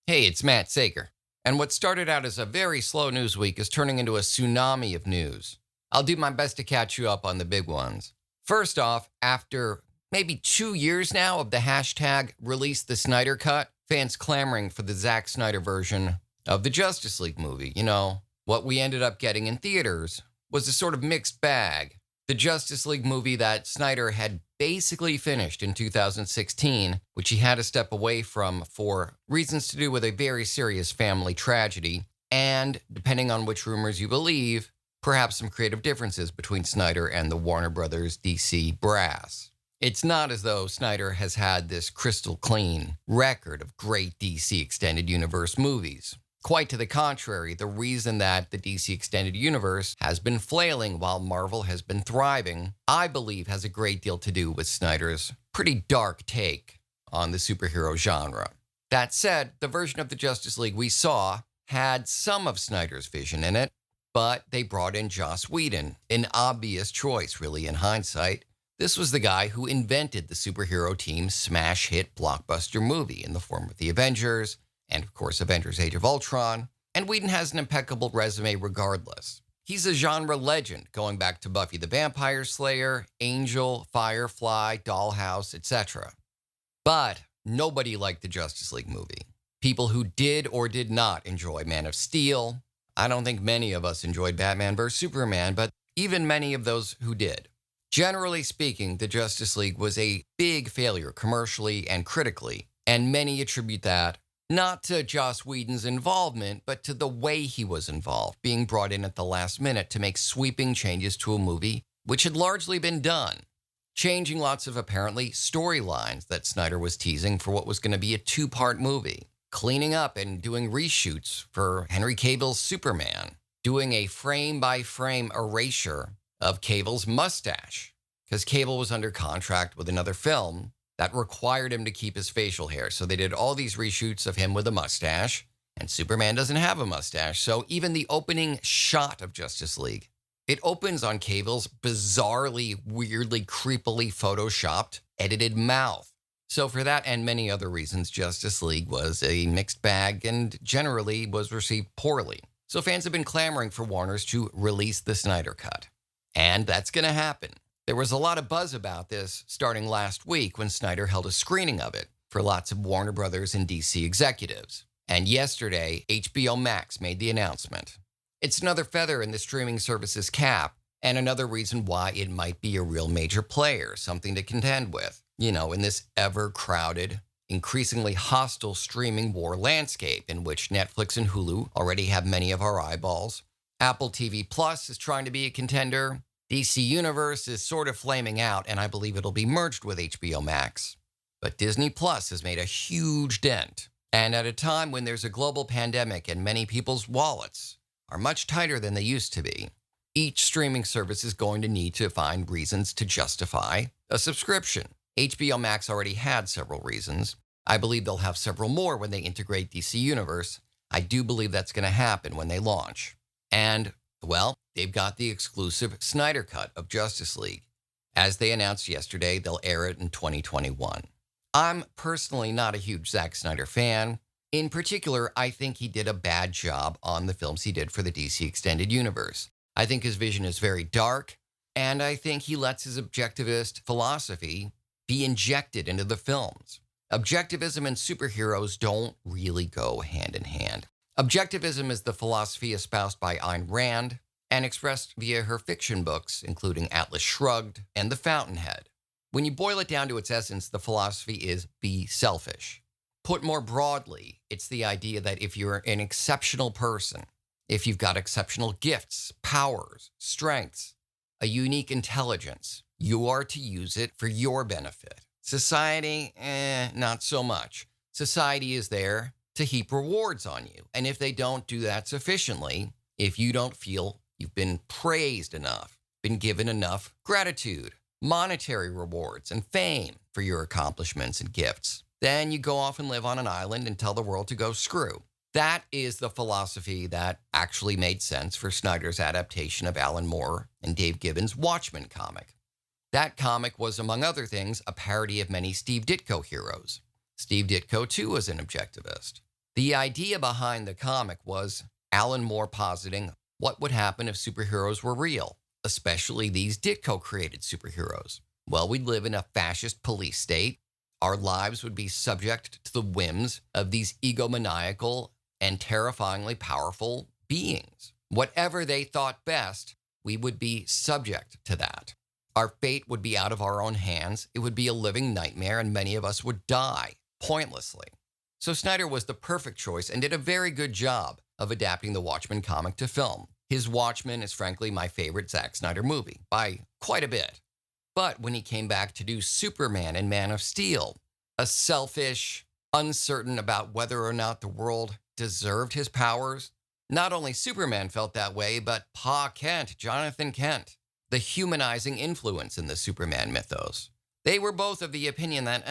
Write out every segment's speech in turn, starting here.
Hey, it's Matt Sager. And what started out as a very slow news week is turning into a tsunami of news. I'll do my best to catch you up on the big ones. First off, after maybe 2 years now of the hashtag release the Snyder cut, fans clamoring for the Zack Snyder version of the Justice League movie. What we ended up getting in theaters was a sort of mixed bag. The Justice League movie that Snyder had basically finished in 2016, which he had to step away from for reasons to do with a very serious family tragedy, and, depending on which rumors you believe, perhaps some creative differences between Snyder and the Warner Brothers DC brass. It's not as though Snyder has had this crystal clean record of great DC Extended Universe movies. Quite to the contrary, the reason that the DC Extended Universe has been flailing while Marvel has been thriving, I believe has a great deal to do with Snyder's pretty dark take on the superhero genre. That said, the version of the Justice League we saw had some of Snyder's vision in it, but they brought in Joss Whedon, an obvious choice, really, in hindsight. This was the guy who invented the superhero team's smash hit blockbuster movie in the form of the Avengers, and of course Avengers Age of Ultron, and Whedon has an impeccable resume regardless. He's a genre legend, going back to Buffy the Vampire Slayer, Angel, Firefly, Dollhouse, etc. But nobody liked the Justice League movie. People who did or did not enjoy Man of Steel. I don't think many of us enjoyed Batman vs. Superman, but even many of those who did. Generally speaking, the Justice League was a big failure commercially and critically, and many attribute that not to Joss Whedon's involvement, but to the way he was involved, being brought in at the last minute to make sweeping changes to a movie which had largely been done, changing lots of apparently storylines that Snyder was teasing for what was going to be a two-part movie, cleaning up and doing reshoots for Henry Cavill's Superman, doing a frame-by-frame erasure of Cavill's mustache, because Cavill was under contract with another film that required him to keep his facial hair. So they did all these reshoots of him with a mustache, and Superman doesn't have a mustache. So even the opening shot of Justice League, it opens on Cavill's bizarrely, weirdly, creepily photoshopped, edited mouth. So for that and many other reasons, Justice League was a mixed bag and generally was received poorly. So fans have been clamoring for Warner's to release the Snyder Cut. And that's going to happen. There was a lot of buzz about this starting last week when Snyder held a screening of it for lots of Warner Brothers and DC executives. And yesterday, HBO Max made the announcement. It's another feather in the streaming service's cap, and another reason why it might be a real major player, something to contend with, in this ever-crowded, increasingly hostile streaming war landscape in which Netflix and Hulu already have many of our eyeballs. Apple TV Plus is trying to be a contender. DC Universe is sort of flaming out, and I believe it'll be merged with HBO Max. But Disney Plus has made a huge dent. And at a time when there's a global pandemic and many people's wallets are much tighter than they used to be, each streaming service is going to need to find reasons to justify a subscription. HBO Max already had several reasons. I believe they'll have several more when they integrate DC Universe. I do believe that's going to happen when they launch. And, well, they've got the exclusive Snyder Cut of Justice League. As they announced yesterday, they'll air it in 2021. I'm personally not a huge Zack Snyder fan. In particular, I think he did a bad job on the films he did for the DC Extended Universe. I think his vision is very dark, and I think he lets his objectivist philosophy be injected into the films. Objectivism and superheroes don't really go hand in hand. Objectivism is the philosophy espoused by Ayn Rand and expressed via her fiction books, including Atlas Shrugged and The Fountainhead. When you boil it down to its essence, the philosophy is be selfish. Put more broadly, it's the idea that if you're an exceptional person, if you've got exceptional gifts, powers, strengths, a unique intelligence, you are to use it for your benefit. Society, not so much. Society is there to heap rewards on you. And if they don't do that sufficiently, if you don't feel you've been praised enough, been given enough gratitude, monetary rewards, and fame for your accomplishments and gifts, then you go off and live on an island and tell the world to go screw. That is the philosophy that actually made sense for Snyder's adaptation of Alan Moore and Dave Gibbons' Watchmen comic. That comic was, among other things, a parody of many Steve Ditko heroes. Steve Ditko, too, was an objectivist. The idea behind the comic was Alan Moore positing what would happen if superheroes were real, especially these Ditko created superheroes. Well, we'd live in a fascist police state. Our lives would be subject to the whims of these egomaniacal and terrifyingly powerful beings. Whatever they thought best, we would be subject to that. Our fate would be out of our own hands. It would be a living nightmare, and many of us would die pointlessly. So Snyder was the perfect choice and did a very good job of adapting the Watchmen comic to film. His Watchmen is frankly my favorite Zack Snyder movie, by quite a bit. But when he came back to do Superman and Man of Steel, a selfish, uncertain about whether or not the world deserved his powers, not only Superman felt that way, but Pa Kent, Jonathan Kent, the humanizing influence in the Superman mythos. They were both of the opinion that,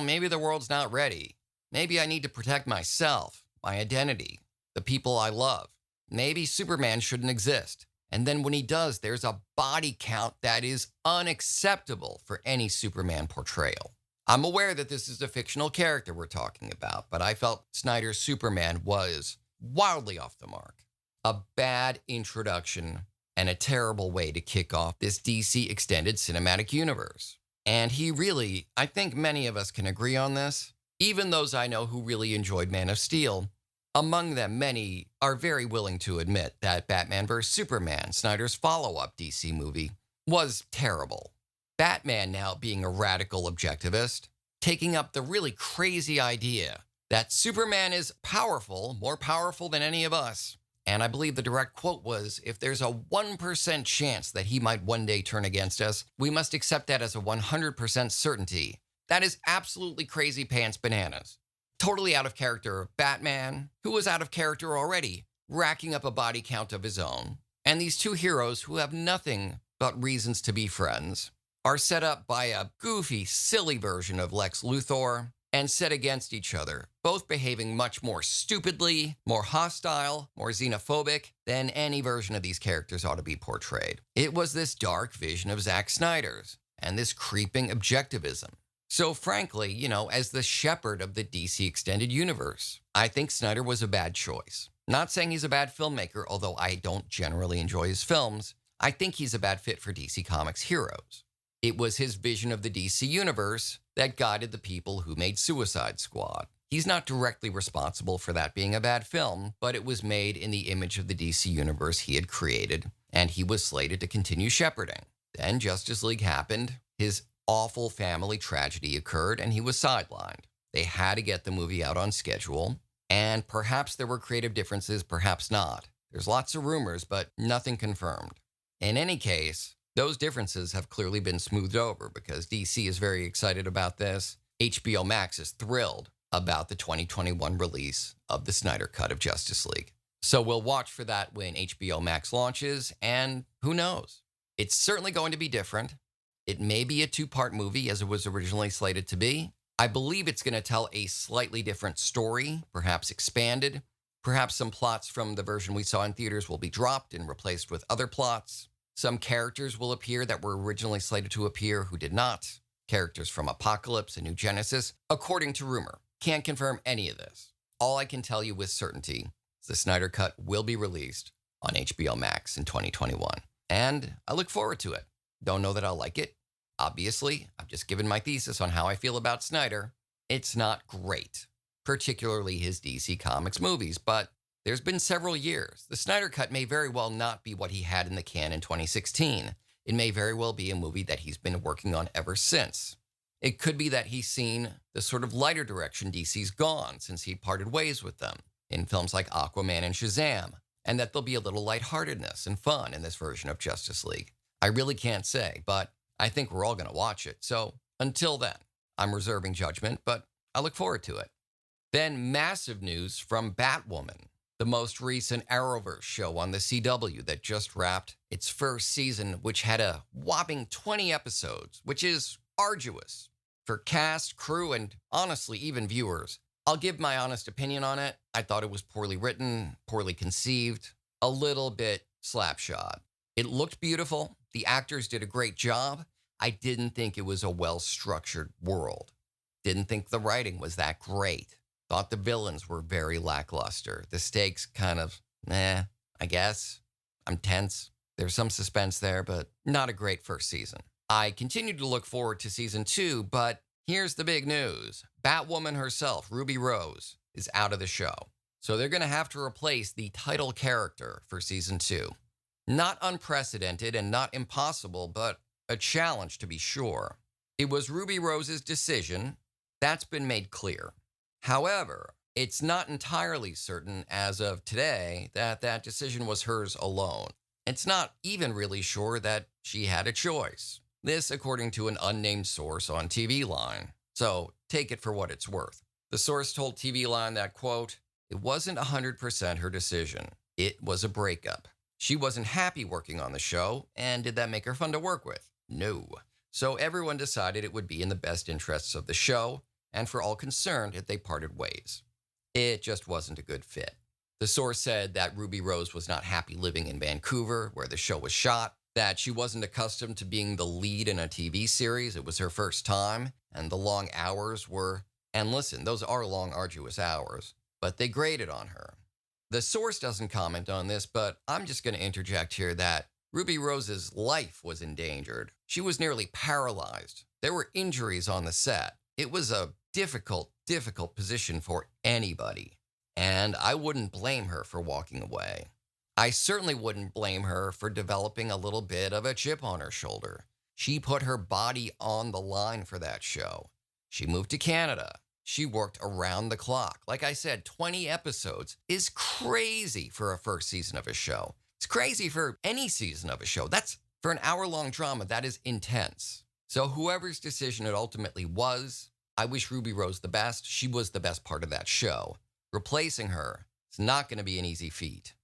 maybe the world's not ready. Maybe I need to protect myself, my identity, the people I love. Maybe Superman shouldn't exist. And then when he does, there's a body count that is unacceptable for any Superman portrayal. I'm aware that this is a fictional character we're talking about, but I felt Snyder's Superman was wildly off the mark. A bad introduction and a terrible way to kick off this DC extended cinematic universe. And he really, I think many of us can agree on this, even those I know who really enjoyed Man of Steel. Among them, many are very willing to admit that Batman vs. Superman, Snyder's follow-up DC movie, was terrible. Batman now being a radical objectivist, taking up the really crazy idea that Superman is powerful, more powerful than any of us. And I believe the direct quote was, if there's a 1% chance that he might one day turn against us, we must accept that as a 100% certainty. That is absolutely crazy pants bananas. Totally out of character of Batman, who was out of character already, racking up a body count of his own. And these two heroes who have nothing but reasons to be friends are set up by a goofy, silly version of Lex Luthor and set against each other, both behaving much more stupidly, more hostile, more xenophobic than any version of these characters ought to be portrayed. It was this dark vision of Zack Snyder's and this creeping objectivism. So frankly, as the shepherd of the DC Extended Universe, I think Snyder was a bad choice. Not saying he's a bad filmmaker, although I don't generally enjoy his films. I think he's a bad fit for DC Comics heroes. It was his vision of the DC Universe that guided the people who made Suicide Squad. He's not directly responsible for that being a bad film, but it was made in the image of the DC Universe he had created, and he was slated to continue shepherding. Then Justice League happened, his awful family tragedy occurred, and he was sidelined. They had to get the movie out on schedule, and perhaps there were creative differences, perhaps not. There's lots of rumors, but nothing confirmed. In any case, those differences have clearly been smoothed over because DC is very excited about this. HBO Max is thrilled about the 2021 release of the Snyder Cut of Justice League. So we'll watch for that when HBO Max launches, and who knows? It's certainly going to be different. It may be a two-part movie as it was originally slated to be. I believe it's going to tell a slightly different story, perhaps expanded. Perhaps some plots from the version we saw in theaters will be dropped and replaced with other plots. Some characters will appear that were originally slated to appear who did not. Characters from Apocalypse and New Genesis, according to rumor. Can't confirm any of this. All I can tell you with certainty is the Snyder Cut will be released on HBO Max in 2021. And I look forward to it. Don't know that I'll like it. Obviously, I've just given my thesis on how I feel about Snyder. It's not great, particularly his DC Comics movies, but there's been several years. The Snyder Cut may very well not be what he had in the can in 2016. It may very well be a movie that he's been working on ever since. It could be that he's seen the sort of lighter direction DC's gone since he parted ways with them in films like Aquaman and Shazam, and that there'll be a little lightheartedness and fun in this version of Justice League. I really can't say, but I think we're all going to watch it. So until then, I'm reserving judgment, but I look forward to it. Then massive news from Batwoman, the most recent Arrowverse show on the CW that just wrapped its first season, which had a whopping 20 episodes, which is arduous for cast, crew, and honestly, even viewers. I'll give my honest opinion on it. I thought it was poorly written, poorly conceived, a little bit slapshod. It looked beautiful. The actors did a great job. I didn't think it was a well-structured world. Didn't think the writing was that great. Thought the villains were very lackluster. The stakes kind of, I guess. I'm tense. There's some suspense there, but not a great first season. I continue to look forward to season 2, but here's the big news. Batwoman herself, Ruby Rose, is out of the show. So they're going to have to replace the title character for season 2. Not unprecedented and not impossible, but a challenge to be sure. It was Ruby Rose's decision. That's been made clear. However, it's not entirely certain as of today that that decision was hers alone. It's not even really sure that she had a choice. This according to an unnamed source on TV Line. So take it for what it's worth. The source told TV Line that, quote, it wasn't 100% her decision. It was a breakup. She wasn't happy working on the show, and did that make her fun to work with? No. So everyone decided it would be in the best interests of the show, and for all concerned if they parted ways. It just wasn't a good fit. The source said that Ruby Rose was not happy living in Vancouver, where the show was shot, that she wasn't accustomed to being the lead in a TV series. It was her first time, and the long hours were, and listen, those are long, arduous hours, but they grated on her. The source doesn't comment on this, but I'm just going to interject here that Ruby Rose's life was endangered. She was nearly paralyzed. There were injuries on the set. It was a difficult position for anybody. And I wouldn't blame her for walking away. I certainly wouldn't blame her for developing a little bit of a chip on her shoulder. She put her body on the line for that show. She moved to Canada. She worked around the clock. Like I said, 20 episodes is crazy for a first season of a show. It's crazy for any season of a show. That's for an hour-long drama. That is intense. So whoever's decision it ultimately was, I wish Ruby Rose the best. She was the best part of that show. Replacing her is not going to be an easy feat.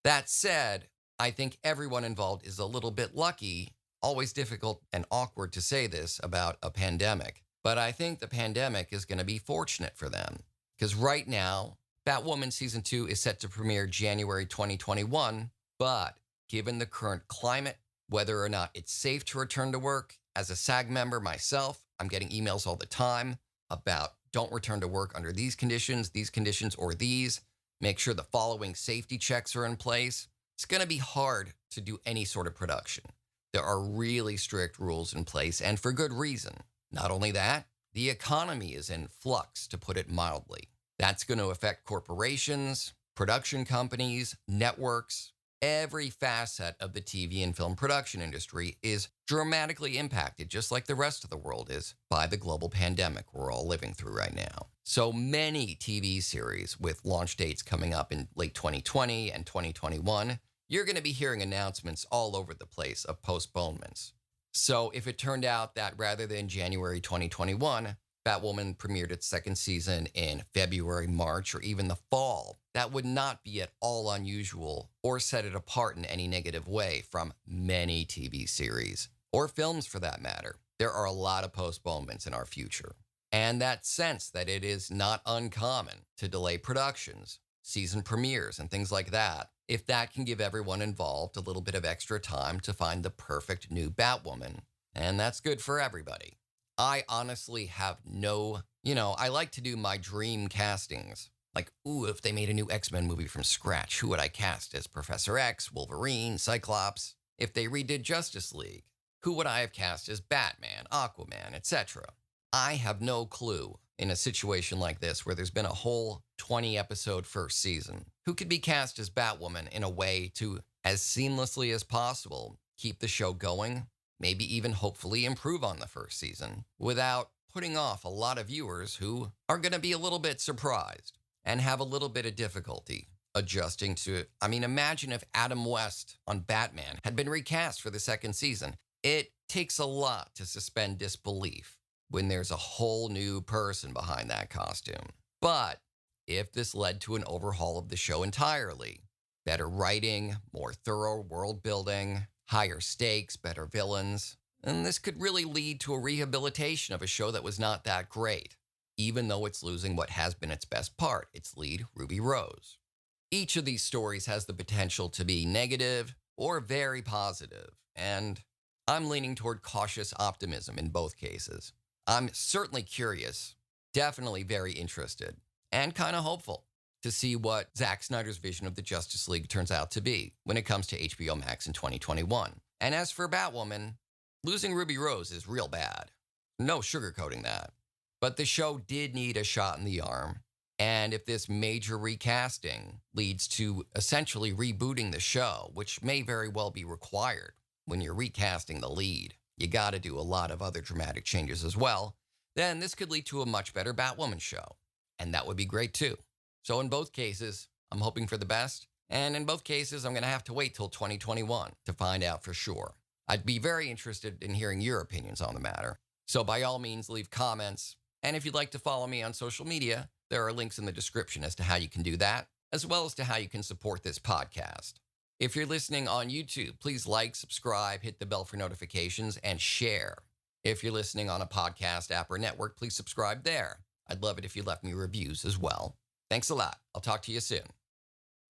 That said, I think everyone involved is a little bit lucky. Always difficult and awkward to say this about a pandemic. But I think the pandemic is going to be fortunate for them. Because right now, Batwoman Season 2 is set to premiere January 2021. But given the current climate, whether or not it's safe to return to work, as a SAG member myself, I'm getting emails all the time about don't return to work under these conditions, or these. Make sure the following safety checks are in place. It's going to be hard to do any sort of production. There are really strict rules in place, and for good reason. Not only that, the economy is in flux, to put it mildly. That's going to affect corporations, production companies, networks. Every facet of the TV and film production industry is dramatically impacted, just like the rest of the world is, by the global pandemic we're all living through right now. So many TV series with launch dates coming up in late 2020 and 2021, you're going to be hearing announcements all over the place of postponements. So if it turned out that rather than January 2021, Batwoman premiered its second season in February, March, or even the fall, that would not be at all unusual or set it apart in any negative way from many TV series, or films for that matter. There are a lot of postponements in our future. And that sense that it is not uncommon to delay productions, season premieres, and things like that, if that can give everyone involved a little bit of extra time to find the perfect new Batwoman, and that's good for everybody. I honestly have I like to do my dream castings. Like, if they made a new X-Men movie from scratch, who would I cast as Professor X, Wolverine, Cyclops? If they redid Justice League, who would I have cast as Batman, Aquaman, etc.? I have no clue in a situation like this where there's been a whole 20-episode first season. Who could be cast as Batwoman in a way to, as seamlessly as possible, keep the show going? Maybe even hopefully improve on the first season without putting off a lot of viewers who are going to be a little bit surprised and have a little bit of difficulty adjusting to it. I mean, imagine if Adam West on Batman had been recast for the second season. It takes a lot to suspend disbelief when there's a whole new person behind that costume. But if this led to an overhaul of the show entirely, better writing, more thorough world building, higher stakes, better villains, and this could really lead to a rehabilitation of a show that was not that great, even though it's losing what has been its best part, its lead, Ruby Rose. Each of these stories has the potential to be negative or very positive, and I'm leaning toward cautious optimism in both cases. I'm certainly curious, definitely very interested and kind of hopeful to see what Zack Snyder's vision of the Justice League turns out to be when it comes to HBO Max in 2021. And as for Batwoman, losing Ruby Rose is real bad. No sugarcoating that. But the show did need a shot in the arm. And if this major recasting leads to essentially rebooting the show, which may very well be required when you're recasting the lead, you got to do a lot of other dramatic changes as well, then this could lead to a much better Batwoman show. And that would be great too. So in both cases, I'm hoping for the best. And in both cases, I'm going to have to wait till 2021 to find out for sure. I'd be very interested in hearing your opinions on the matter. So by all means, leave comments. And if you'd like to follow me on social media, there are links in the description as to how you can do that, as well as to how you can support this podcast. If you're listening on YouTube, please like, subscribe, hit the bell for notifications, and share. If you're listening on a podcast app or network, please subscribe there. I'd love it if you left me reviews as well. Thanks a lot. I'll talk to you soon.